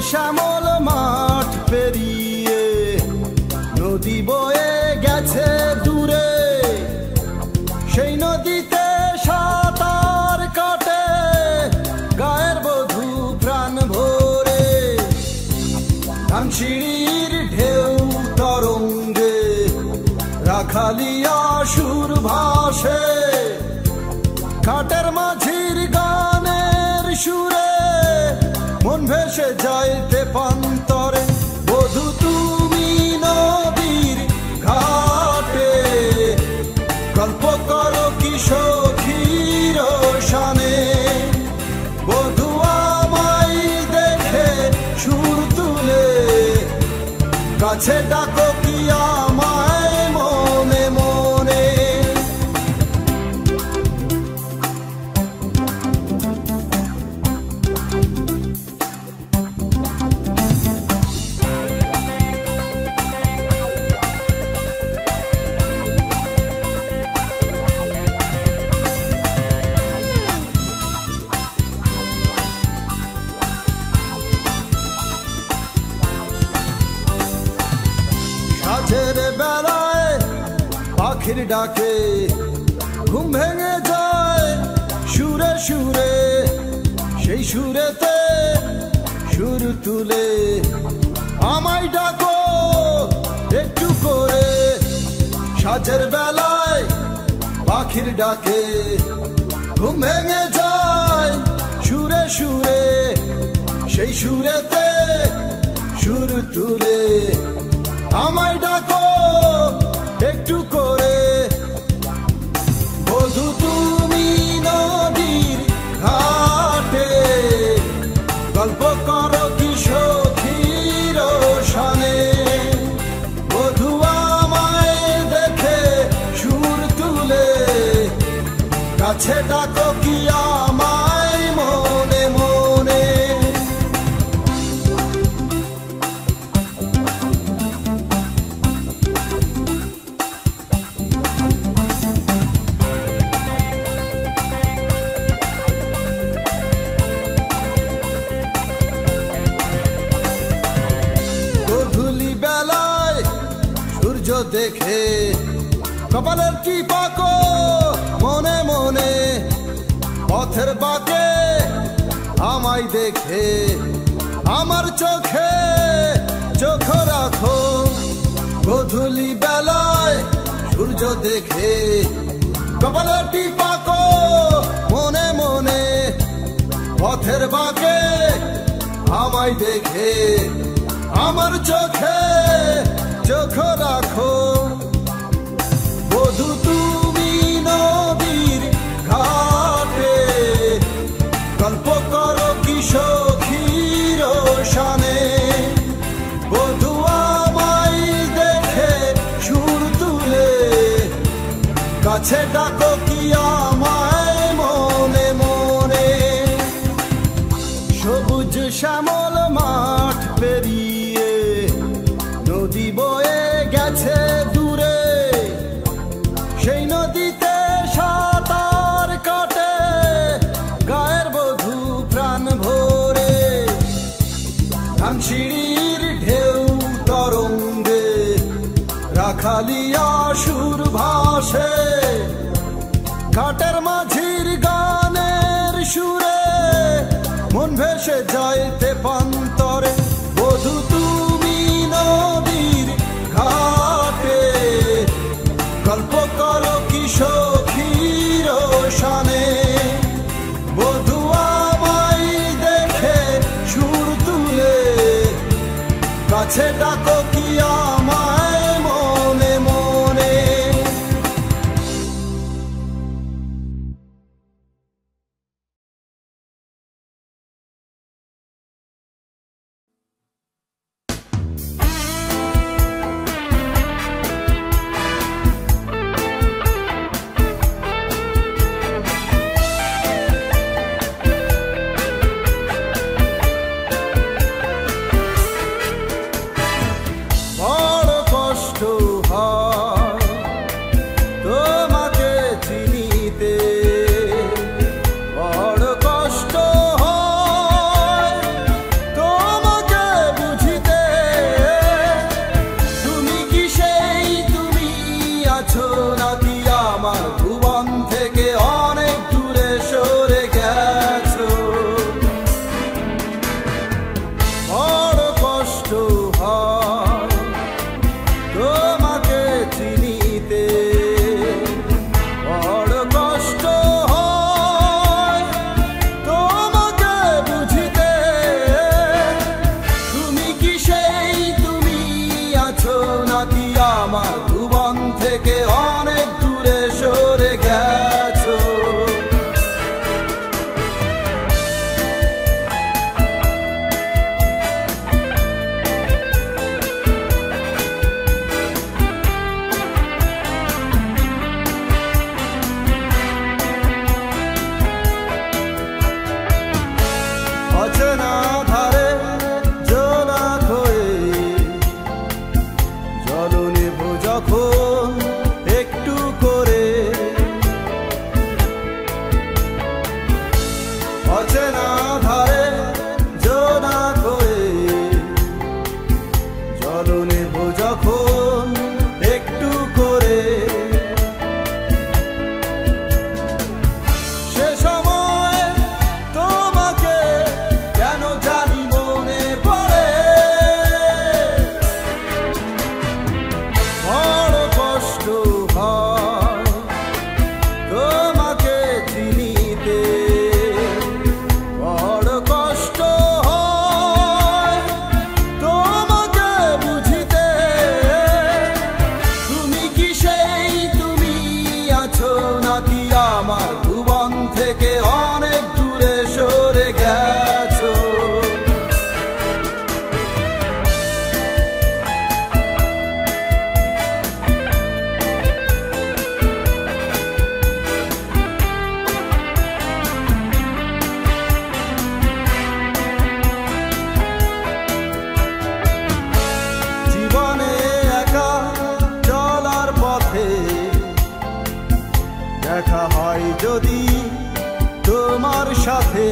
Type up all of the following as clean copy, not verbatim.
শ্যামল মাঠ পেরিয়ে নদী বয়ে গেছে দূরে, সেই নদীতে সাঁতার কাটে গায়ের বধূ প্রাণ ভরে। ধানসিঁড়ির ঢেউ তরঙ্গে রাখালিয়া সুর ভাসে, ঘাটের মাঝির গানের সুরে মন ভেসে যাইতে পান্তরে। বধূ তুমি নদীর ঘাটে গল্প করো কি সখীর শানে, বধূ আমায় দেখে সুর তুলে কাছে ডাকো কি আমায় মনে মনে। সাঁঝের বেলায় পাখির ডাকে ঘুম ভেঙে যায় সুরে সুরে, সেই সুরেতে সুর তুলে আমায় ডাকো একটু করে। সাঁঝের বেলায় পাখির ডাকে ঘুম ভেঙে যায় সুরে সুরে, সেই সুরেতে সুর তুলে আমায় ডাকো একটু করে। বধূ তুমি নদীর ঘাটে গল্প করো কি সখীর শানে, বধূ আমায় দেখে সুর তুলে কাছে ডাকো কি আমায় মনে মনে। দেখে কপালের কি পাকো মনে মনে, পথের বাঁকে আমায় দেখে আমার চোখে চোখ রাখো। গধূলি বেলায় সূর্য দেখে কপালের কি পাকো মনে মনে, পথের বাঁকে আমায় দেখে আমার চোখে চোখ রাখো। বধূ তুমি নদীর ঘাটে গল্প করো কি সখীর শানে, বধূ আমায় দেখে সুর তুলে কাছে ডাকো কি আমায় মনে মনে। সবুজ শ্যামল মাঠ পেরিয়ে নদী বয়ে গেছে দূরে, সেই নদীতে সাঁতার কাটে গায়ের বধূ প্রাণ ভরে। ধানসিঁড়ির ঢেউ তরঙ্গে রাখালিয়া সুর ভাসে, ঘাটের মাঝির গানের সুরে মন ভেসে যাইতে পান্তরে। বধূ তুমি নদীর ঘাটে গল্প করো কি সখীর শানে, বধূ আমায় দেখে সুর তুলে কাছে ডাকো কি আমায় মনে মনে। যদি তোমার সাথে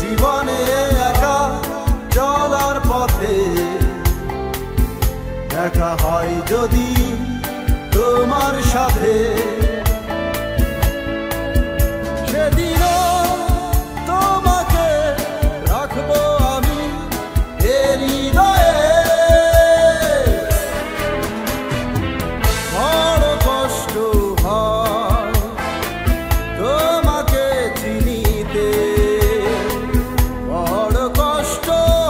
জীবনে একা চলার পথে দেখা হয় যদি তোমার সাথে সেদিনও তোমাকে রাখবো আমি হৃদয়ে বড় কষ্ট হয় তোমাকে চিনিতে বড় কষ্ট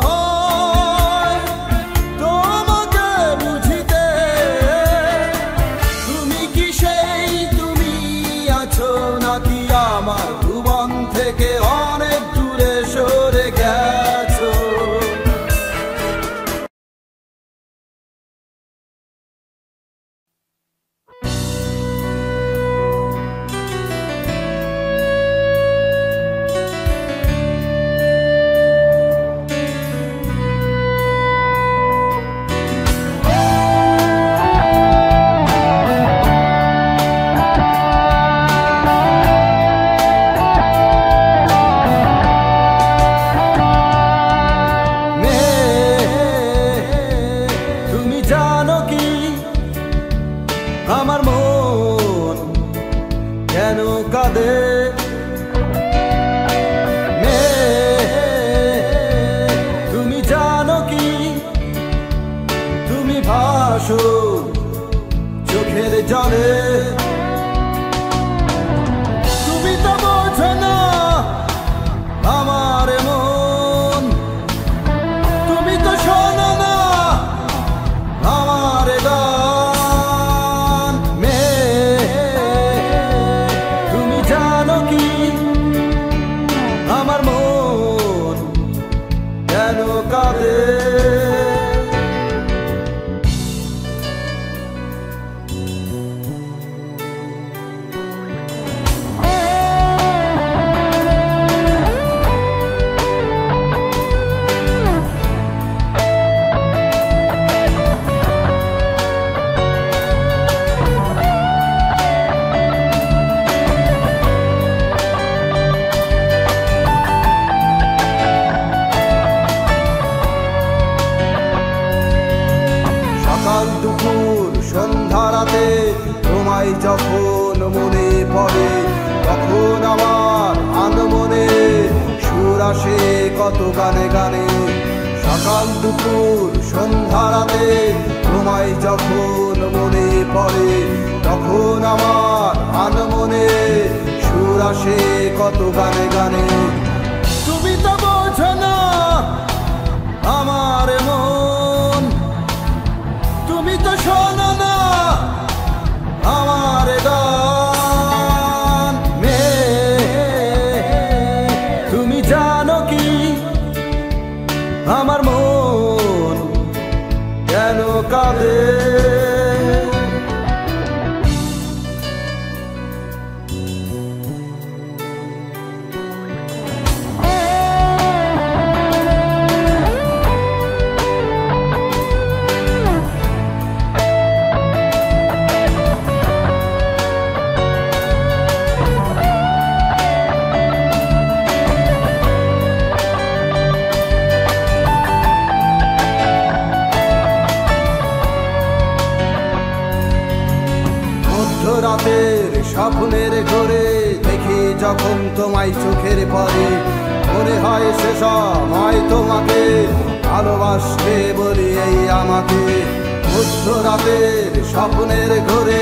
হয় তোমাকে বুঝিতে তুমি কি সেই তুমি আছো নাকি আমার ভুবন থেকে অনেক দূরে সরে গেছো আমার মন কেন কাঁদে তুমি জানো কি তুমি ভাসো চোখের জলে তুমি তো বোঝো না আমার মন তুমি তো শোনো না আমার গান তুমি জানো কি আমার মন কেন কাঁদে সকাল দুপুর সন্ধ্যা রাতে তোমায় যখন মনে পড়ে তখন আমার আনমনে সুর আসে কত গানে গানে সকাল দুপুর সন্ধ্যা রাতে তোমায় যখন মনে পড়ে তখন আমার আনমনে সুর আসে কত গানে গানে তুমি তো বোঝো না আমার মন তুমি তো শোনো না আমার গান তুমি জানো কি আমার মন কেন কাঁদে রাতের স্বপ্নের ঘরে দেখি যখন তোমায় চোখের পরে মনে হয় সে সময় তোমাকে ভালোবাসতে বলি এই আমাকে মধ্যরাতের স্বপ্নের ঘরে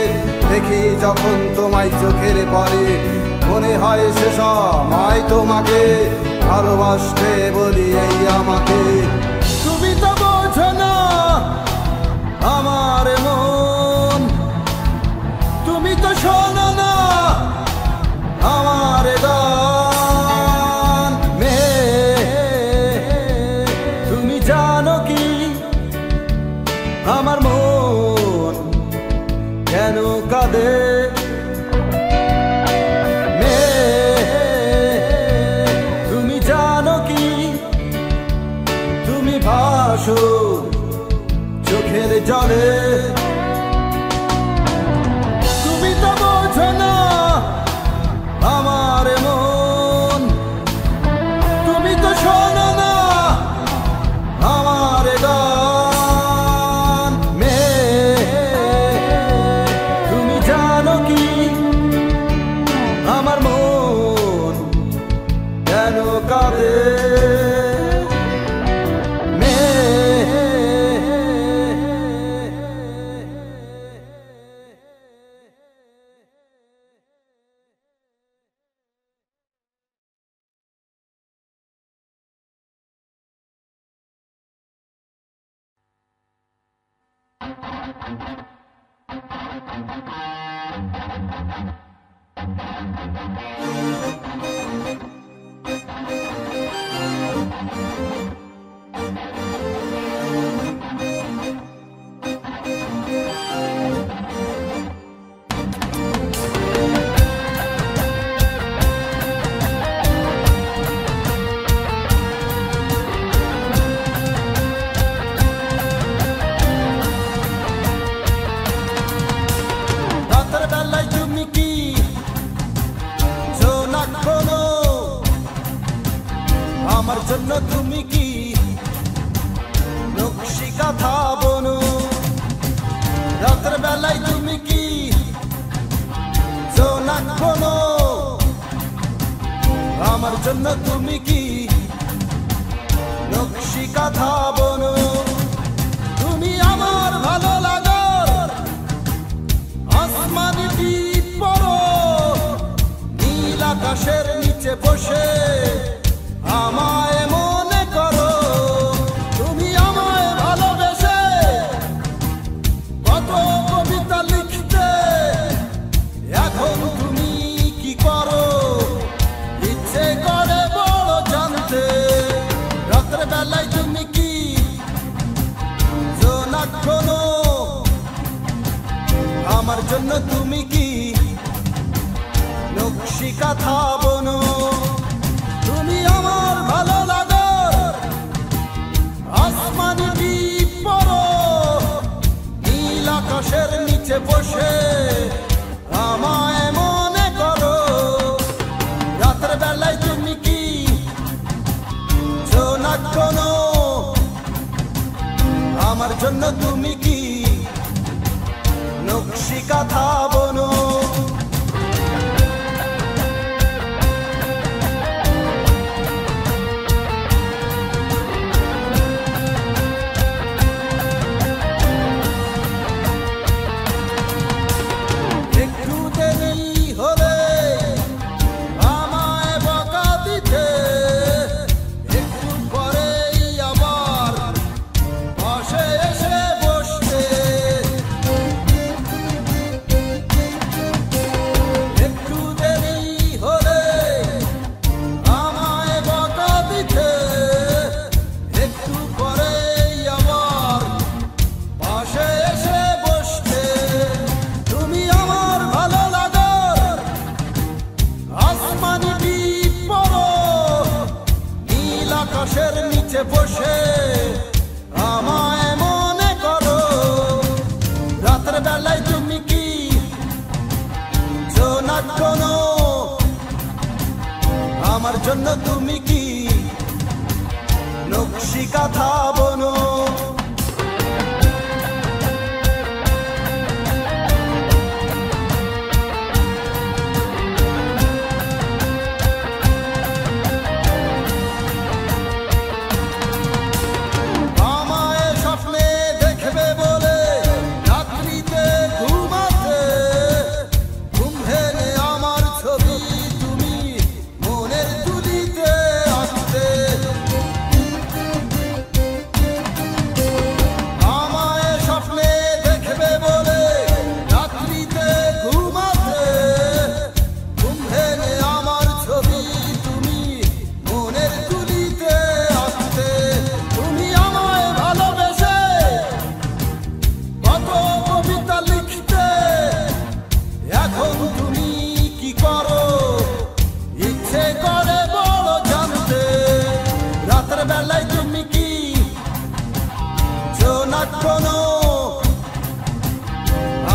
দেখি যখন তোমায় চোখের পরে মনে হয় সে সময় তোমাকে ভালোবাসতে বলি এই আমাকে তুমি তো বোঝো না আমার মন তুমি তো শোনো না আমার গান তুমি জানো কি আমার মন কেন কাঁদে তুমি জানো কি তুমি ভাসো চোখের জলে আমার জন্য তুমি কি নকশি কাঁথা বনো? রাতের বেলায় তুমি কি জোনাক বনো? আমার জন্য তুমি কি নকশি কাঁথা বনো? তুমি আমার ভালো লাগার আসমানি দ্বীপ পড়ো, নীল আকাশের নিচে বসে আমায় মনে করো। তুমি আমায় ভালোবেসে কত কবিতা লিখতে, এখন তুমি কি করো ইচ্ছে করে বড় জানতে। রাতের বেলায় তুমি কি জোনাক বনো? আমার জন্য তুমি কি নকশি কাঁথা বনো? তুমি আমার ভালো লাগার আসমানি দ্বীপ পড়ো, নীল আকাশের নিচে বসে আমায় মনে করো। রাতের বেলায় তুমি কি জোনাক বনো? আমার জন্য তুমি কি নকশি কাঁথা বনো? আকাশের নিচে বসে আমায় মনে করো। রাতের বেলায় তুমি কি জোনাক বনো? আমার জন্য তুমি কি নকশি কাঁথা বনো?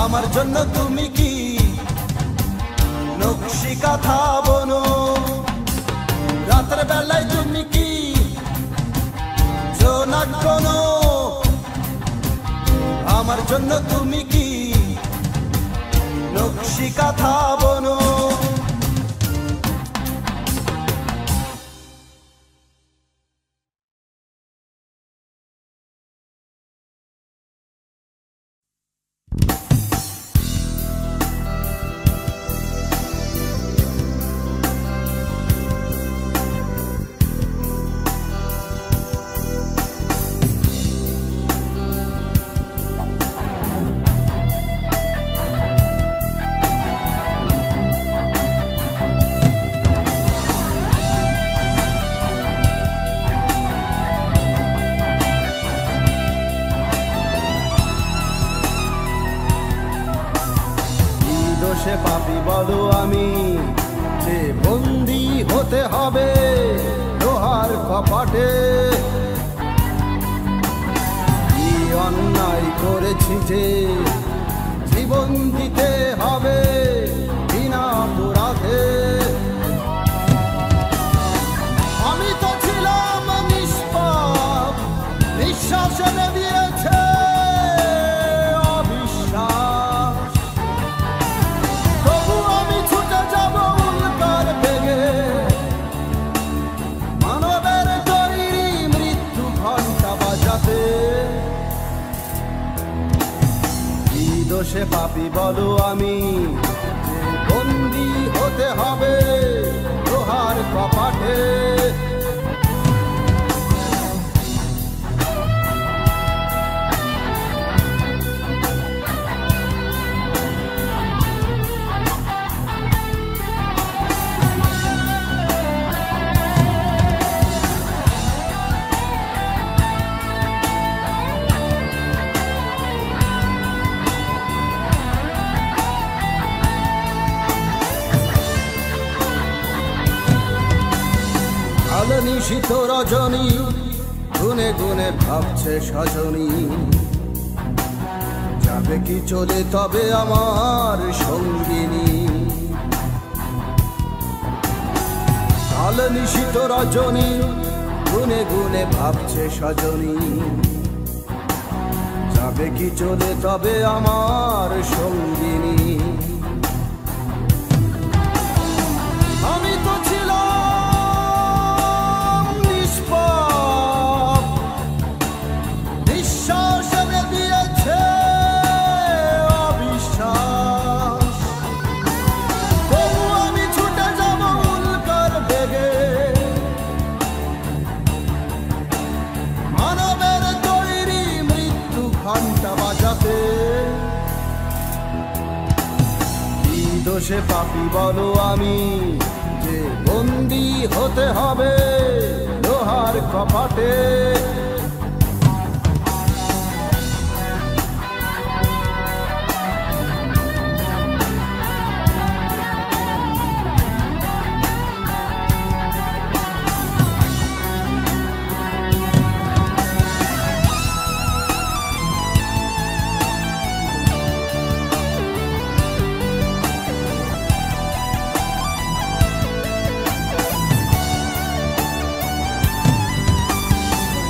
আমার জন্য তুমি কি নকশি কাঁথা বনো? রাতের বেলায় তুমি কি জোনাক বনো? আমার জন্য তুমি কি নকশি কাঁথা বনো? দোষে পাপী বলো আমি, যে বন্দী হতে হবে লোহার কপাটে? কি অন্যায় করেছি যে জীবন দিতে হবে বিনা অপরাধে? আমি তো ছিলাম নিষ্পাপ, নিঃশ্বাস এনে দিয়েছে অবিশ্বাস। তবু আমি ছুটে যাব উল্কার বেগে, মানবের তৈরি মৃত্যু ঘণ্টা বাজাতে। কি দোষে পাপী বলো আমি, যে বন্দী হতে হবে লোহার কপাটে? নিশীথ রজনী গুনে গুনে ভাবছে সজনী, যাবে কি চলে তবে আমার সঙ্গিনী? কাল নিশীথ রজনী গুনে গুনে ভাবছে সজনী, যাবে কি চলে তবে আমার সঙ্গিনী? আমি তো ছিলাম দোষে পাপী বলো আমি, যে বন্দী হতে হবে লোহার কপাটে?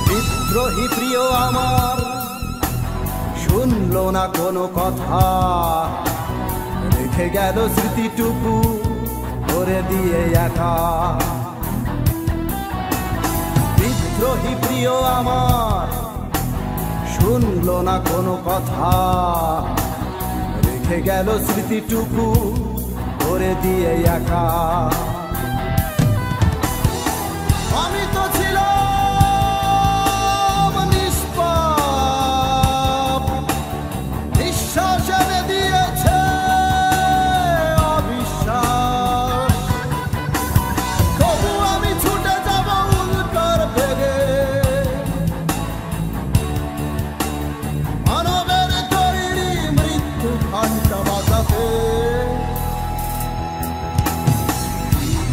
বিদ্রোহী প্রিয় আমার শুনলো না কোনো কথা, রেখে গেল স্মৃতিটুকু করে দিয়ে একা। বিদ্রোহী প্রিয় আমার শুনলো না কোনো কথা, রেখে গেল স্মৃতিটুকু করে দিয়ে একা। আমি তো ছিলাম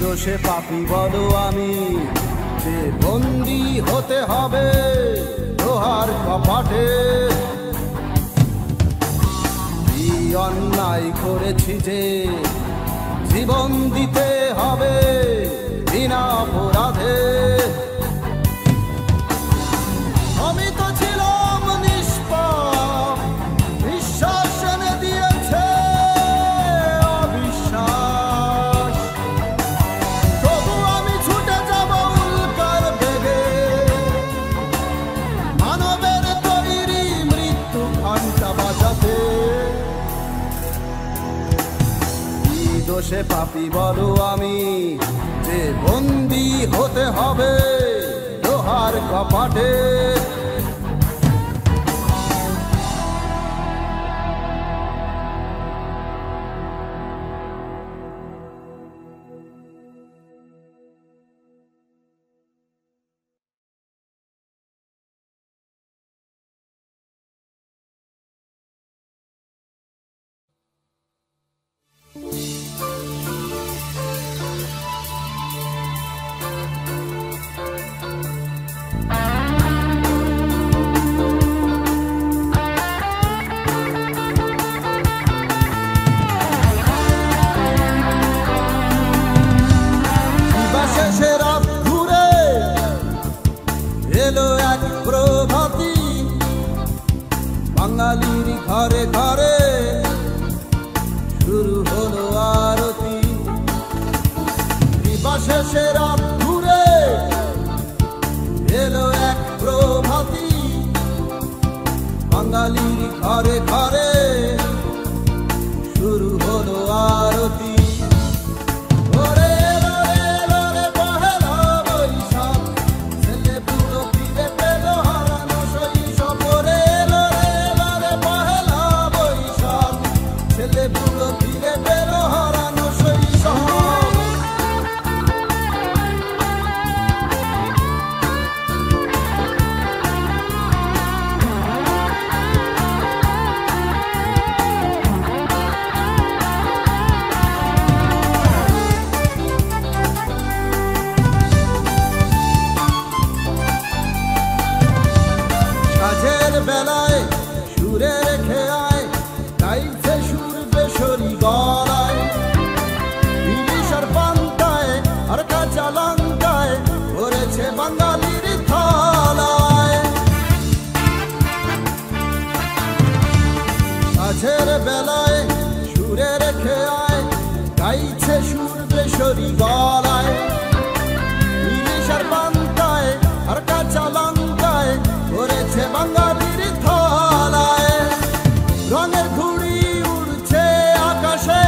দোষে পাপী বলো আমি, যে বন্দী হতে হবে লোহার কপাটে? কি অন্যায় করেছি যে জীবন দিতে হবে বিনা অপরাধে? আমি তো ছিলাম নিষ্পাপ, নিঃশ্বাস এনে দিয়েছে অবিশ্বাস। তবু আমি ছুটে যাব উল্কার বেগে, মানবের তৈরি মৃত্যু ঘণ্টা বাজাতে। কি দোষে পাপী বলো আমি, যে বন্দী হতে হবে লোহার কপাটে? ফিরে পেল হারানো শৈশব। সাজের বেলায় সুরের খেয়ায় গাইছে সুর বেসরি গলায়, ইলিশের পান্তায় আর কাঁচা লঙ্কায় ভরেছে বাঙালির থালায়। সাজের বেলায় সুরের খেয়ায় গাইছে সুর বেসরি গলায়, ইলিশের পান্তায় আর কাঁচা লঙ্কায় ভরেছে বাঙালির থালায়। রঙের ঘুড়ি উড়ছে আকাশে,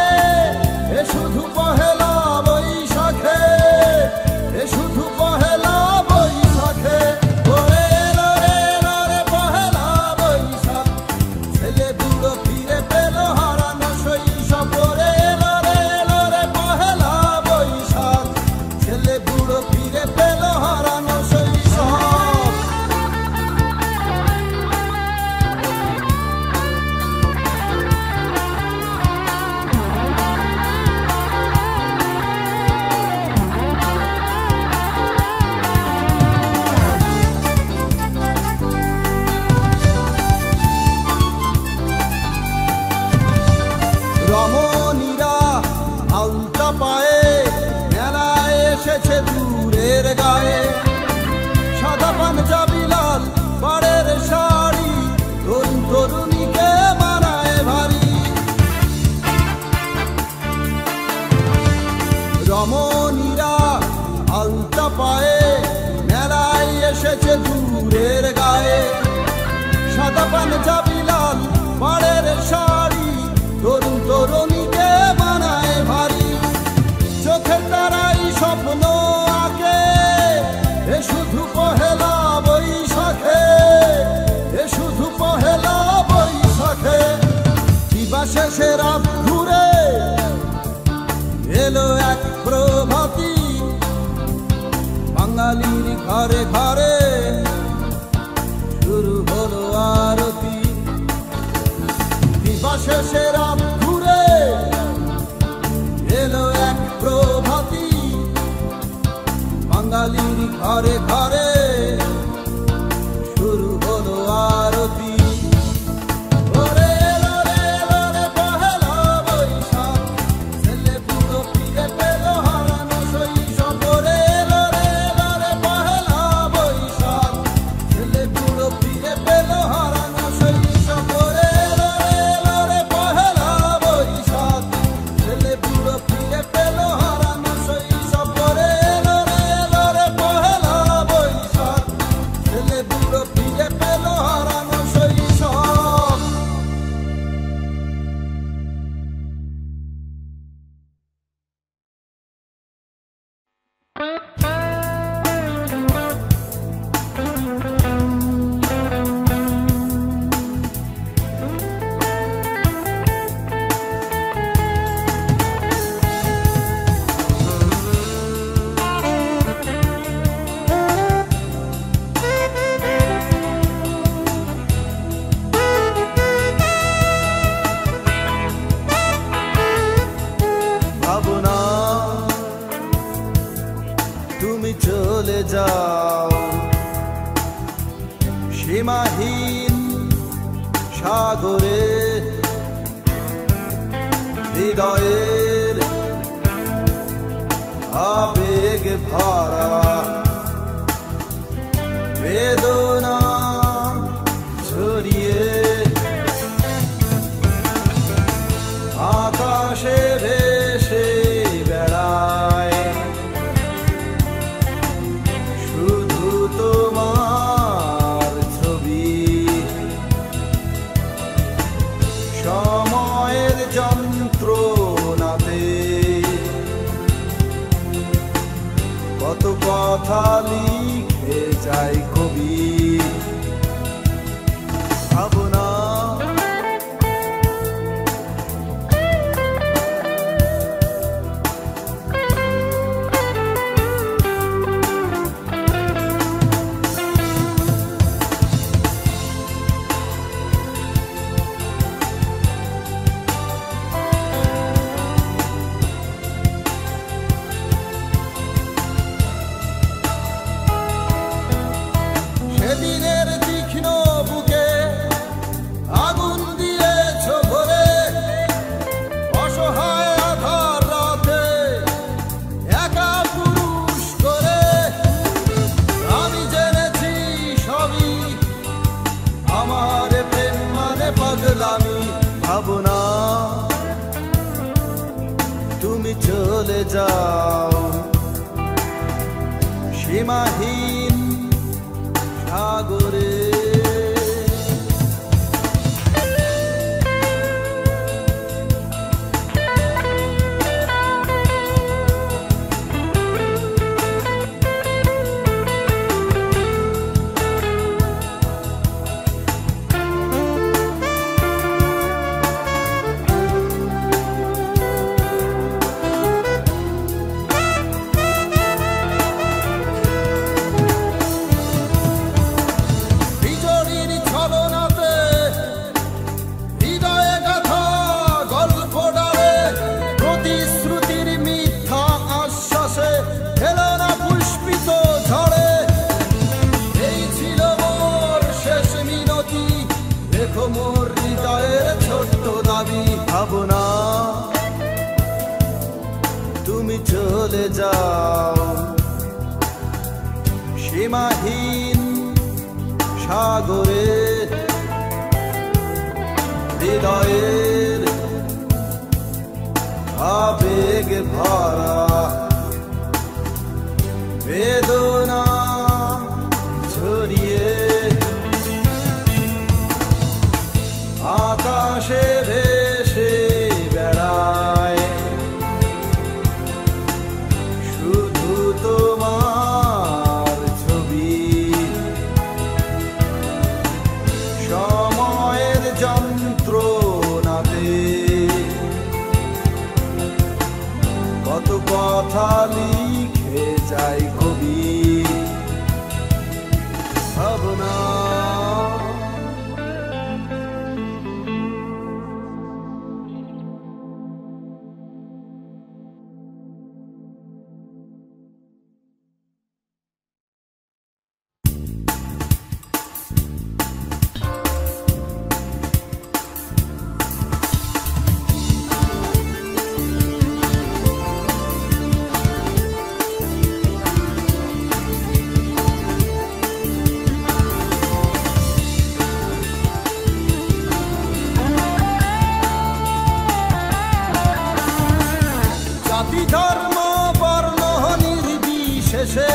এ শুধু পহেলা বৈশাখে, এ শুধু পহেলা বৈশাখে। ওরে এলো রে এলো রে পহেলা বৈশাখ, ছেলে বুড়ো ফিরে পেল হারানো শৈশব। ওরে এলো রে পহেলা বৈশাখ, ছেলে বুড়ো ফিরে পেল হারানো শৈশব। রমণীরা আলতা পায়ে মেলায় এসেছে দূরের গায়ে, সাদা পাঞ্জাবি লাল পাড়ের শাড়ি তরুণ তরুণীকে মানায় ভারী। রমণীরা আলতা পায়ে মেলায় এসেছে দূরের গায়ে, সাদা পাঞ্জাবি লাল পাড়ের শাড়ি তরুণ তরুণীকে বানায় ভারী। চোখের তারাই স্বপ্ন আঁকে, এ শুধু পহেলা বৈশাখে, এ শুধু পহেলা বৈশাখে। দিবা শেষে রাত ঘুরে এলো এক প্রভাতী, বাঙালির ঘরে ঘরে শুরু হলো আরতি। দিবা শেষে রাত ঘুরে এলো এক প্রভাতী, বাঙালির ঘরে ঘরে শুরু হলো আরতি। ওরে এলো রে পহেলা বৈশাখ, ছেলে বুড়ো ফিরে পেল হারানো শৈশব। ওরে এলো রে পহেলা বৈশাখ, ছেলে বুড়ো ফিরে পেল হারানো শৈশব। ওরে এলো রে পহেলা বৈশাখ, ছেলে বুড়ো ফিরে পেল হারানো শৈশব। ওরে এলো রে পহেলা বৈশাখ, ছেলে বুড়ো ফিরে পেল হারানো শৈশব। ভাবনা তুমি চলে যাও, সীমাহীন সাগরে হৃদয়ের আবেগ ভরা বেদনা ছড়িয়ে আকাশে ভেসে বেড়ায়। শুধু তোমার ছবি সময়ের যন্ত্রণাতে কত কথা লিখে যায় কবি। ভাবনা চলে যাও সীমাহীন সাগরে। মোর হৃদয়ের ছোট্ট দাবি, ভাবনা তুমি চলে যাও সীমাহীন সাগরে। হৃদয়ের আবেগ ভরা বেদনা ছড়িয়ে আকাশে ভেসে বেড়ায় শুধু তোমার ছবি। সময়ের যন্ত্রণাতে কত কথা লিখে যায় কবি, ভাবনা ধর্ম বর্ণ নির্বিশেষে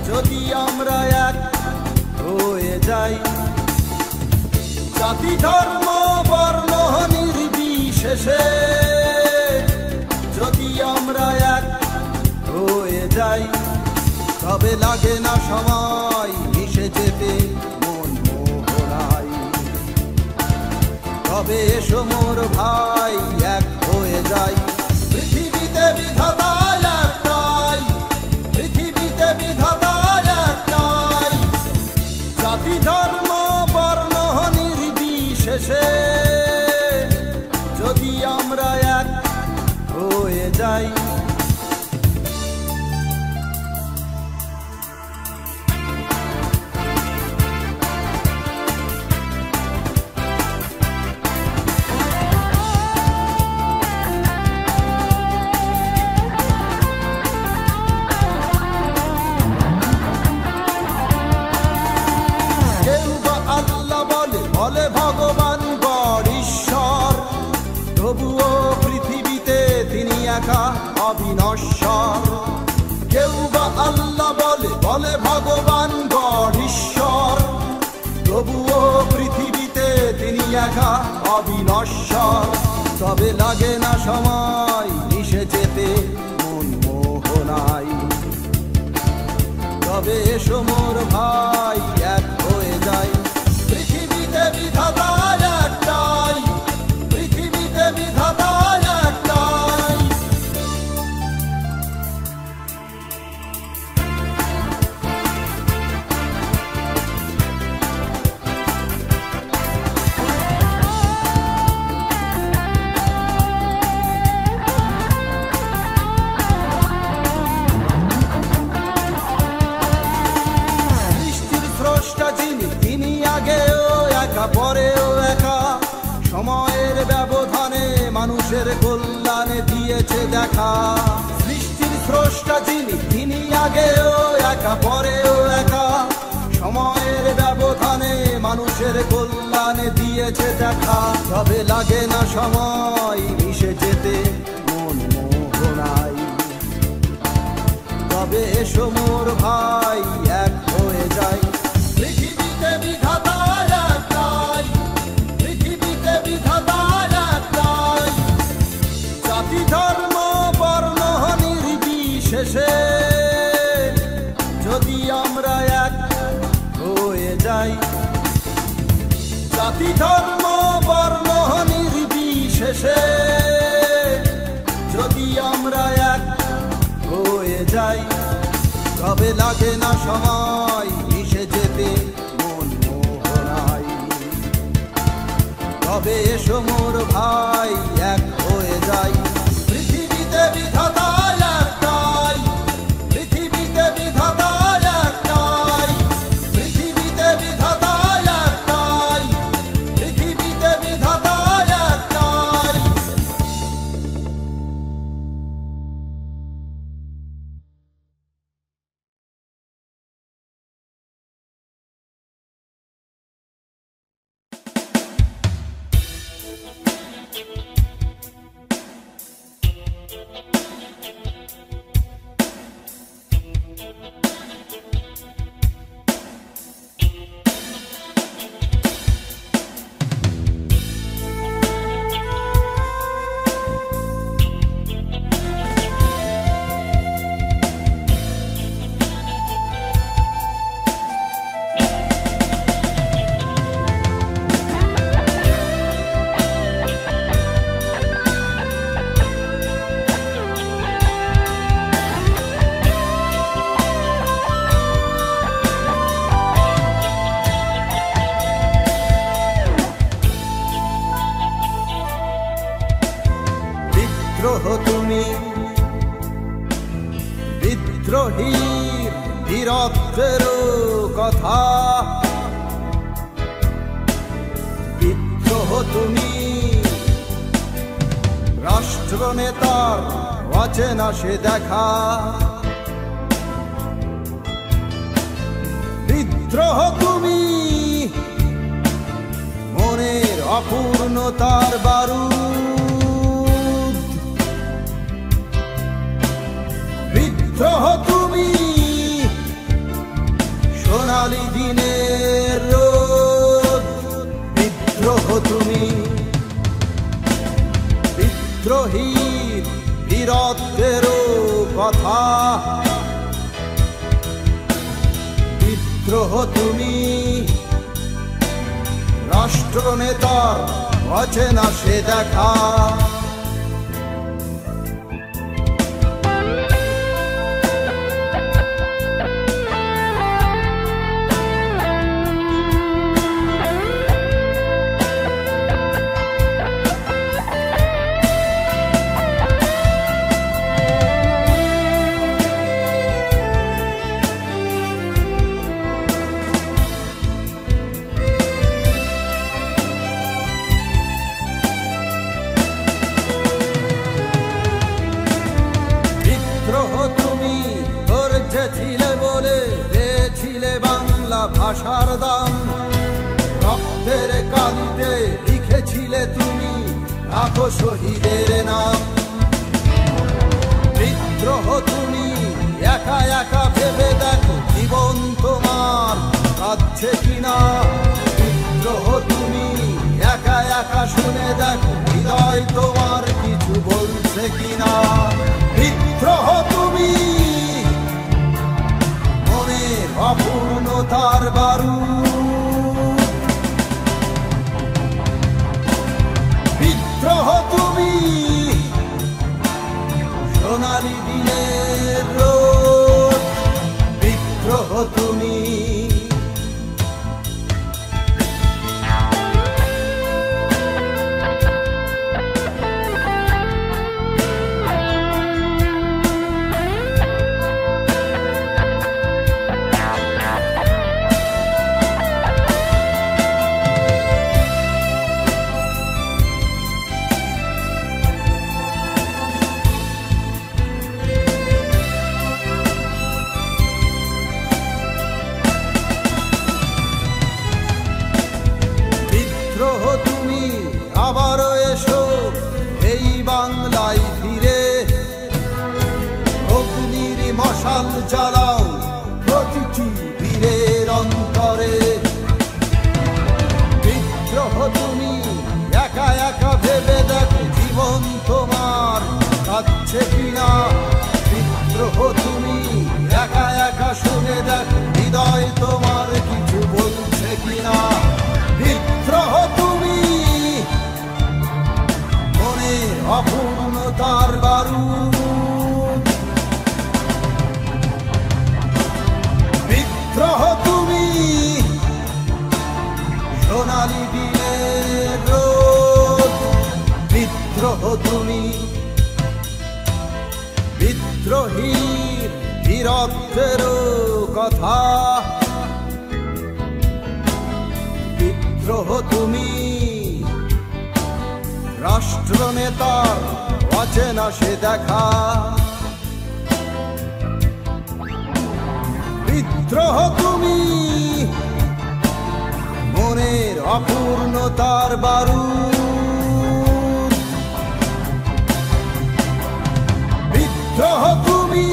যদি আমরা এক হয়ে যাই, জাতি ধর্ম বর্ণ নির্বিশেষে যদি আমরা এক হয়ে যাই, তবে লাগে না সময় মিশে যেতে মন মোহনায়। তবে এসো মোর ভাই এক হয়ে যাই, পৃথিবীতে বিধাতা একটাই, পৃথিবীতে বিধাতা একটাই। জাতি ধর্ম বর্ণ নির্বিশেষে যদি আমরা এক হয়ে যাই, বলে ভগবান গড ঈশ্বর, তবুও পৃথিবীতে তিনি একা অবিনশ্বর। কেউ বা আল্লাহ বলে বলে ভগবান গড ঈশ্বর, তবুও পৃথিবীতে তিনি একা অবিনশ্বর। তবে লাগে না সময় মিশে যেতে মন মোহনায়। তবে এসো মোর ভাই এক হয়ে যায়, পৃথিবীতে বিধাতা একটাই, পৃথিবীতে বিধাতা একটাই। সৃষ্টির স্রষ্টা যিনি, তিনি আগেও একা পরেও একা। সময়ের ব্যবধানে মানুষের কল্যাণে দিয়েছে দেখা। সৃষ্টির স্রষ্টা যিনি, তিনি আগেও একা পরেও একা। সময়ের ব্যবধানে মানুষের কল্যাণে দিয়েছে দেখা। তবে লাগে না সময় মিশে যেতে তবে এসো মোর ভাই এক হয়ে যাই। পৃথিবীতে বিধাতা একটাই, পৃথিবীতে বিধাতা একটাই, জাতি ধর্ম বর্ণ নির্বিশেষে যদি আমরা এক হয়ে যাই। জাতি ধর্ম বর্ণ নির্বিশেষে যদি আমরা এক হয়ে যাই, তবে লাগে না সময় মিশে যেতে মন মোহনায়। তবে এসো মোর ভাই এক হয়ে যাই। পৃথিবীতে বিধাতা একটাই, পৃথিবীতে বিধাতা একটাই, পৃথিবীতে বিধাতা একটাই, পৃথিবীতে বিধাতা একটাই। তুমি বিদ্রোহীর বীরত্বের কথা, বিদ্রোহ তুমি রাষ্ট্রনেতার অচেনা সে দেখা, বিদ্রোহ তুমি মনের অপূর্ণতার বারুদ, বিদ্রোহ তুমি সোনালী দিনের রোদ, বিদ্রোহ তুমি বিদ্রোহীর বীরত্বের কথা, বিদ্রোহ তুমি রাষ্ট্রনেতার অচেনা সে দেখা। ছিলে বলে পেয়েছিলে বাংলা ভাষার দাম, রক্তের কালিতে লিখেছিলে তুমি লাখো শহীদের নাম। বিদ্রোহ তুমি একা একা ভেবে দেখো জীবন তোমার কাঁদছে কিনা, বিদ্রোহ তুমি একা একা শুনে দেখো হৃদয় তোমার কিছু বলছে কিনা। বিদ্রোহ তুমি অপূর্ণতার বারুদ, বিদ্রোহ তুমি সোনালী দিনের রোদ, বিদ্রোহ তুমি আবারও এসো এই বাংলায় ফিরে, অগ্নির মশাল মশাল জ্বালাও প্রতিটি বীরের অন্তরে। বিদ্রোহ তুমি একা একা ভেবে দেখো জীবন তোমার কাছে কিনা। বিদ্রোহ তুমি একা একা শুনে দেখো হৃদয় তোমার কিছু বলছে কিনা। বিদ্রোহ তুমি মনের অপূর্ণতার বারুদ। বিদ্রোহ তুমি সোনালি দিনের রোদ। বিদ্রোহ তুমি বিদ্রোহীর বীরত্বের কথা। বিদ্রোহ তুমি রাষ্ট্রনেতার অচেনা সে দেখা। বিদ্রোহ তুমি মনের অপূর্ণতার বারুদ। বিদ্রোহ তুমি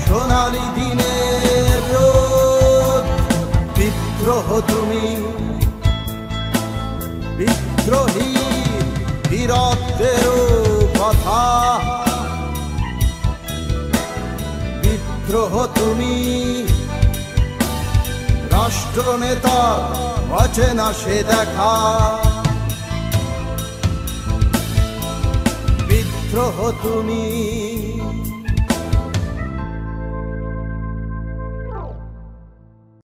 সোনালি দিনের রোদ। বিদ্রোহ তুমি বিদ্রোহীর বীরত্বের কথা। বিদ্রোহ তুমি রাষ্ট্রনেতা অচেনা সে দেখা। বিদ্রোহ তুমি